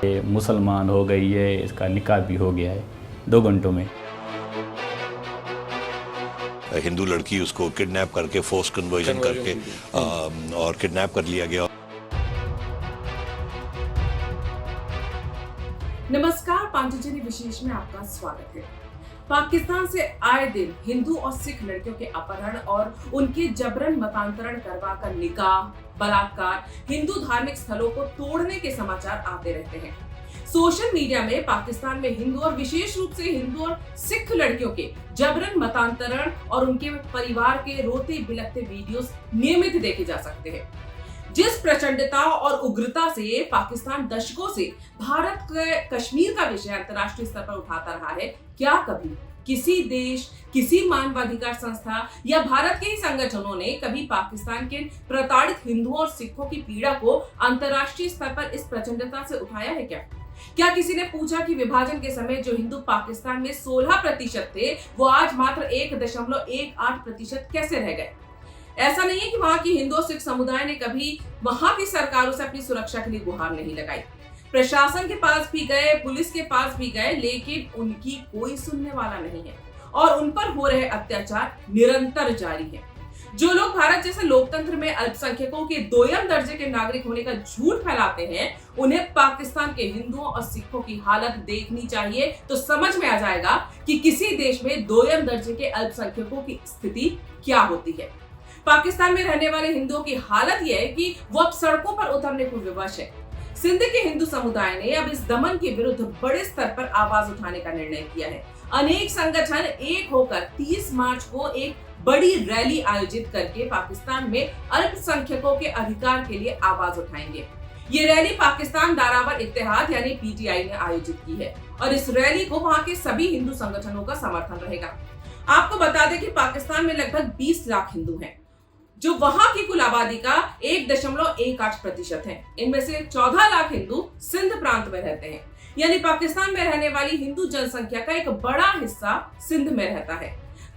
मुसलमान हो गई है, इसका निकाह भी हो गया है 2 घंटों में। हिंदू लड़की उसको किडनैप करके फोर्स कन्वर्जन करके और किडनैप कर लिया गया। नमस्कार, पांचजनी विशेष में आपका स्वागत है। पाकिस्तान से आए दिन हिंदू और सिख लड़कियों के अपहरण और उनके जबरन मतांतरण करवाकर निकाह, बलात्कार, हिंदू धार्मिक स्थलों को तोड़ने के समाचार आते रहते हैं। सोशल मीडिया में पाकिस्तान में हिंदू और विशेष रूप से हिंदू और सिख लड़कियों के जबरन मतांतरण और उनके परिवार के रोते बिलखते वीडियोस नियमित देखे जा सकते हैं। जिस प्रचंडता और उग्रता से पाकिस्तान दशकों से भारत के कश्मीर का विषय अंतर्राष्ट्रीय स्तर पर उठाता रहा है, क्या कभी किसी देश, किसी मानवाधिकार संस्था या भारत के ही संगठनों ने कभी पाकिस्तान के प्रताड़ित हिंदुओं और सिखों की पीड़ा को अंतर्राष्ट्रीय स्तर पर इस प्रचंडता से उठाया है क्या किसी ने पूछा कि विभाजन के समय जो हिंदू पाकिस्तान में 16% थे, वो आज मात्र 1.18% कैसे रह गए? ऐसा नहीं है कि वहां की हिंदू और सिख समुदाय ने कभी वहां की सरकारों से अपनी सुरक्षा के लिए गुहार नहीं लगाई। प्रशासन के पास भी गए, पुलिस के पास भी गए, लेकिन उनकी कोई सुनने वाला नहीं है और उन पर हो रहे अत्याचार निरंतर जारी है। जो लोग भारत जैसे लोकतंत्र में अल्पसंख्यकों के दोयम दर्जे के नागरिक होने का झूठ फैलाते हैं, उन्हें पाकिस्तान के हिंदुओं और सिखों की हालत देखनी चाहिए तो समझ में आ जाएगा कि किसी देश में दोयम दर्जे के अल्पसंख्यकों की स्थिति क्या होती है। पाकिस्तान में रहने वाले हिंदुओं की हालत यह है कि वो अब सड़कों पर उतरने को विवश है। सिंध के हिंदू समुदाय ने अब इस दमन के विरुद्ध बड़े स्तर पर आवाज उठाने का निर्णय किया है। अनेक संगठन एक होकर 30 मार्च को एक बड़ी रैली आयोजित करके पाकिस्तान में अल्पसंख्यकों के अधिकार के लिए आवाज उठाएंगे। ये रैली पाकिस्तान दारावर इत्तेहाद यानी पीटीआई ने आयोजित की है और इस रैली को वहां के सभी हिंदू संगठनों का समर्थन रहेगा। आपको बता दें कि पाकिस्तान में लगभग 20 लाख हिंदू हैं, जो वहां की कुल आबादी का 1.18% है। इनमें से 14 लाख हिंदू सिंध प्रांत में रहते हैं, यानी पाकिस्तान में रहने वाली हिंदू जनसंख्या का एक बड़ा हिस्सा सिंध में रहता है।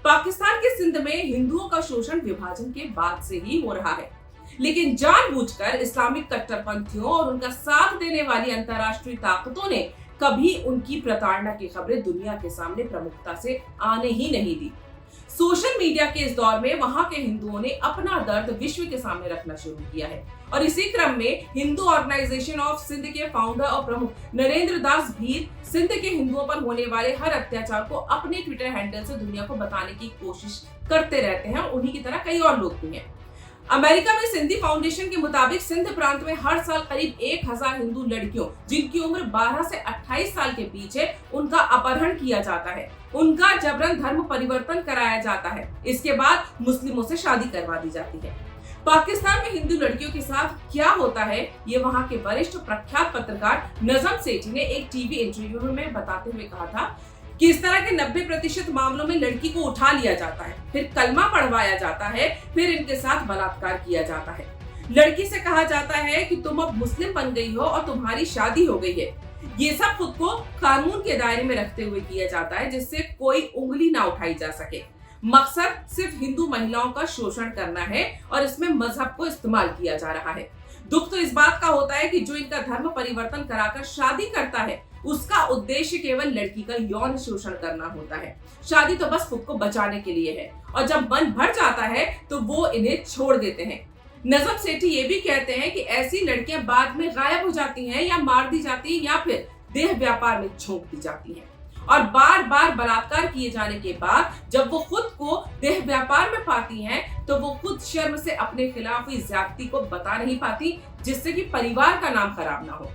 पाकिस्तान के सिंध में हिंदुओं का शोषण विभाजन के बाद से ही हो रहा है, लेकिन जानबूझकर इस्लामिक कट्टरपंथियों और उनका साथ देने वाली अंतर्राष्ट्रीय ताकतों ने कभी उनकी प्रताड़ना की खबरें दुनिया के सामने प्रमुखता से आने ही नहीं दी। सोशल मीडिया के इस दौर में वहां के हिंदुओं ने अपना दर्द विश्व के सामने रखना शुरू किया है और इसी क्रम में हिंदू ऑर्गेनाइजेशन ऑफ सिंध के फाउंडर और प्रमुख नरेंद्र दास भील सिंध के हिंदुओं पर होने वाले हर अत्याचार को अपने ट्विटर हैंडल से दुनिया को बताने की कोशिश करते रहते हैं और उन्हीं की तरह कई और लोग भी हैं। अमेरिका में सिंधी फाउंडेशन के मुताबिक सिंध प्रांत में हर साल करीब 1000 हिंदू लड़कियों जिनकी उम्र 12 से 28 साल के बीच है, उनका अपहरण किया जाता है, उनका जबरन धर्म परिवर्तन कराया जाता है, इसके बाद मुस्लिमों से शादी करवा दी जाती है। पाकिस्तान में हिंदू लड़कियों के साथ क्या होता है, ये वहाँ के वरिष्ठ प्रख्यात पत्रकार नजम सेठी ने एक टीवी इंटरव्यू में बताते हुए कहा था कि इस तरह के 90% मामलों में लड़की को उठा लिया जाता है, फिर कलमा पढ़वाया जाता है, फिर इनके साथ बलात्कार किया जाता है। लड़की से कहा जाता है कि तुम अब मुस्लिम बन गई हो और तुम्हारी शादी हो गई है। ये सब खुद को कानून के दायरे में रखते हुए किया जाता है, जिससे कोई उंगली ना उठाई जा सके। मकसद सिर्फ हिंदू महिलाओं का शोषण करना है और इसमें मजहब को इस्तेमाल किया जा रहा है। दुख तो इस बात का होता है कि जो इनका धर्म परिवर्तन कराकर शादी करता है, उसका उद्देश्य केवल लड़की का यौन शोषण करना होता है। शादी तो बस खुद को बचाने के लिए है और जब मन भर जाता है तो वो इन्हें छोड़ देते हैं। नजम सेठी ये भी कहते हैं कि ऐसी लड़कियां बाद में गायब हो जाती हैं या मार दी जाती हैं या फिर देह व्यापार में झोंक दी जाती हैं और बार बार बलात्कार किए जाने के बाद जब वो खुद को देह व्यापार में पाती हैं तो वो खुद शर्म से अपने खिलाफ हुई ज्यादती को बता नहीं पाती, जिससे कि परिवार का नाम खराब ना हो।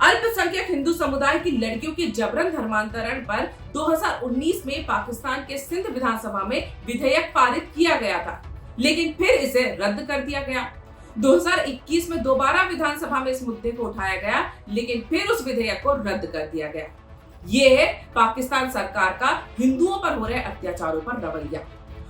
अल्पसंख्यक हिंदू समुदाय की लड़कियों के जबरन धर्मांतरण पर 2019 में पाकिस्तान के सिंध विधानसभा में विधेयक पारित किया गया था, लेकिन फिर इसे रद्द कर दिया गया। 2021 में दोबारा विधानसभा में इस मुद्दे को उठाया गया, लेकिन फिर उस विधेयक को रद्द कर दिया गया। ये है पाकिस्तान सरकार का हिंदुओं पर हो रहे अत्याचारों पर रवैया।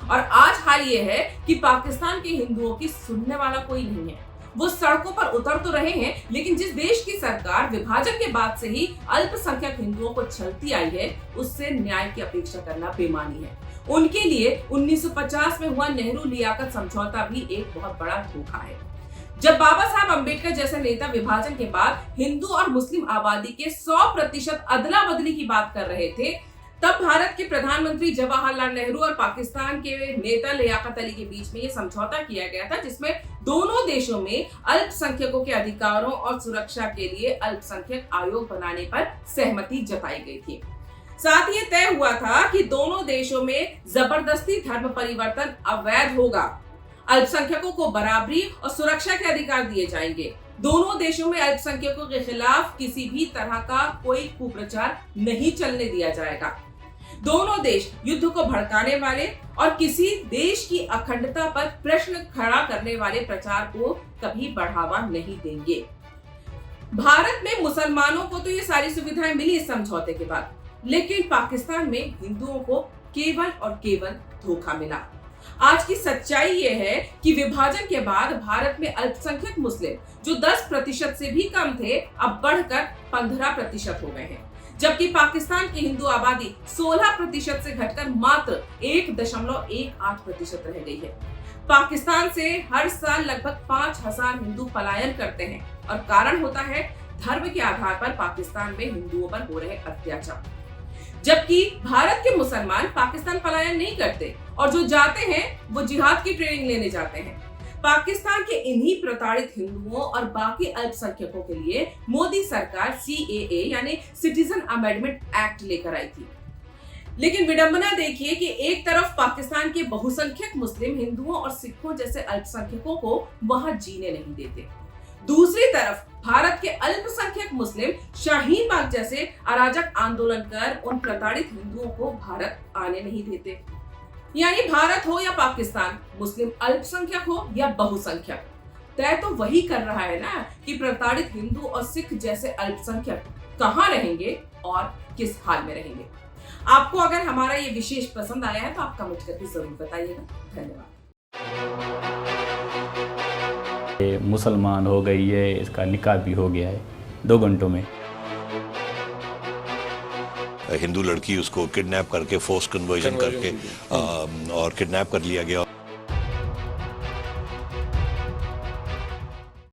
और आज हाल ये है कि पाकिस्तान के हिंदुओं की सुनने वाला कोई नहीं है। वो सड़कों पर उतर तो रहे हैं, लेकिन जिस देश की सरकार विभाजन के बाद से ही अल्पसंख्यक हिंदुओं को छलती आई है, उससे न्याय की अपेक्षा करना बेमानी है। उनके लिए 1950 में हुआ नेहरू लियाकत समझौता भी एक बहुत बड़ा धोखा है। जब बाबा साहब अंबेडकर जैसे नेता विभाजन के बाद हिंदू और मुस्लिम आबादी के 100% अदला बदली की बात कर रहे थे, तब भारत के प्रधानमंत्री जवाहरलाल नेहरू और पाकिस्तान के नेता लियाकत अली के बीच में यह समझौता किया गया था, जिसमें दोनों देशों में अल्पसंख्यकों के अधिकारों और सुरक्षा के लिए अल्पसंख्यक आयोग बनाने पर सहमति जताई गई थी। साथ ही तय हुआ था कि दोनों देशों में जबरदस्ती धर्म परिवर्तन अवैध होगा, अल्पसंख्यकों को बराबरी और सुरक्षा के अधिकार दिए जाएंगे। दोनों देशों में अल्पसंख्यकों के खिलाफ किसी भी तरह का कोई कुप्रचार नहीं चलने दिया जाएगा। दोनों देश युद्ध को भड़काने वाले और किसी देश की अखंडता पर प्रश्न खड़ा करने वाले प्रचार को कभी बढ़ावा नहीं देंगे। भारत में मुसलमानों को तो ये सारी सुविधाएं मिली इस समझौते के बाद, लेकिन पाकिस्तान में हिंदुओं को केवल और केवल धोखा मिला। आज की सच्चाई ये है कि विभाजन के बाद भारत में अल्पसंख्यक मुस्लिम जो 10% से भी कम थे, अब बढ़कर 15% हो गए हैं, जबकि पाकिस्तान की हिंदू आबादी 16% से घटकर मात्र 1.18% रह गई है। पाकिस्तान से हर साल लगभग 5000 हिंदू पलायन करते हैं और कारण होता है धर्म के आधार पर पाकिस्तान में हिंदुओं पर हो रहे अत्याचार, जबकि भारत के मुसलमान पाकिस्तान पलायन नहीं करते और जो जाते हैं वो जिहाद की ट्रेनिंग लेने जाते हैं। पाकिस्तान के इन्हीं प्रताड़ित हिंदुओं और बाकी अल्पसंख्यकों के लिए मोदी सरकार CAA यानी सिटीजन अमेंडमेंट एक्ट लेकर आई थी। लेकिन विडंबना देखिए कि एक तरफ पाकिस्तान के बहुसंख्यक मुस्लिम हिंदुओं और सिखों जैसे अल्पसंख्यकों को वहां जीने नहीं देते, दूसरी तरफ भारत के अल्पसंख्यक मुस्लिम शाहीन बाग जैसे अराजक आंदोलन कर उन प्रताड़ित हिंदुओं को भारत आने नहीं देते। यानी भारत हो या पाकिस्तान, मुस्लिम अल्पसंख्यक हो या बहुसंख्यक, तय तो वही कर रहा है ना कि प्रताड़ित हिंदू और सिख जैसे अल्पसंख्यक कहाँ रहेंगे और किस हाल में रहेंगे। आपको अगर हमारा ये विशेष पसंद आया है तो आप कमेंट करके जरूर बताइएगा। धन्यवाद। मुसलमान हो गई है, इसका निकाह भी हो गया है 2 घंटों में। हिंदू लड़की उसको किडनैप करके फोर्स कन्वर्जन करके और किडनैप कर लिया गया।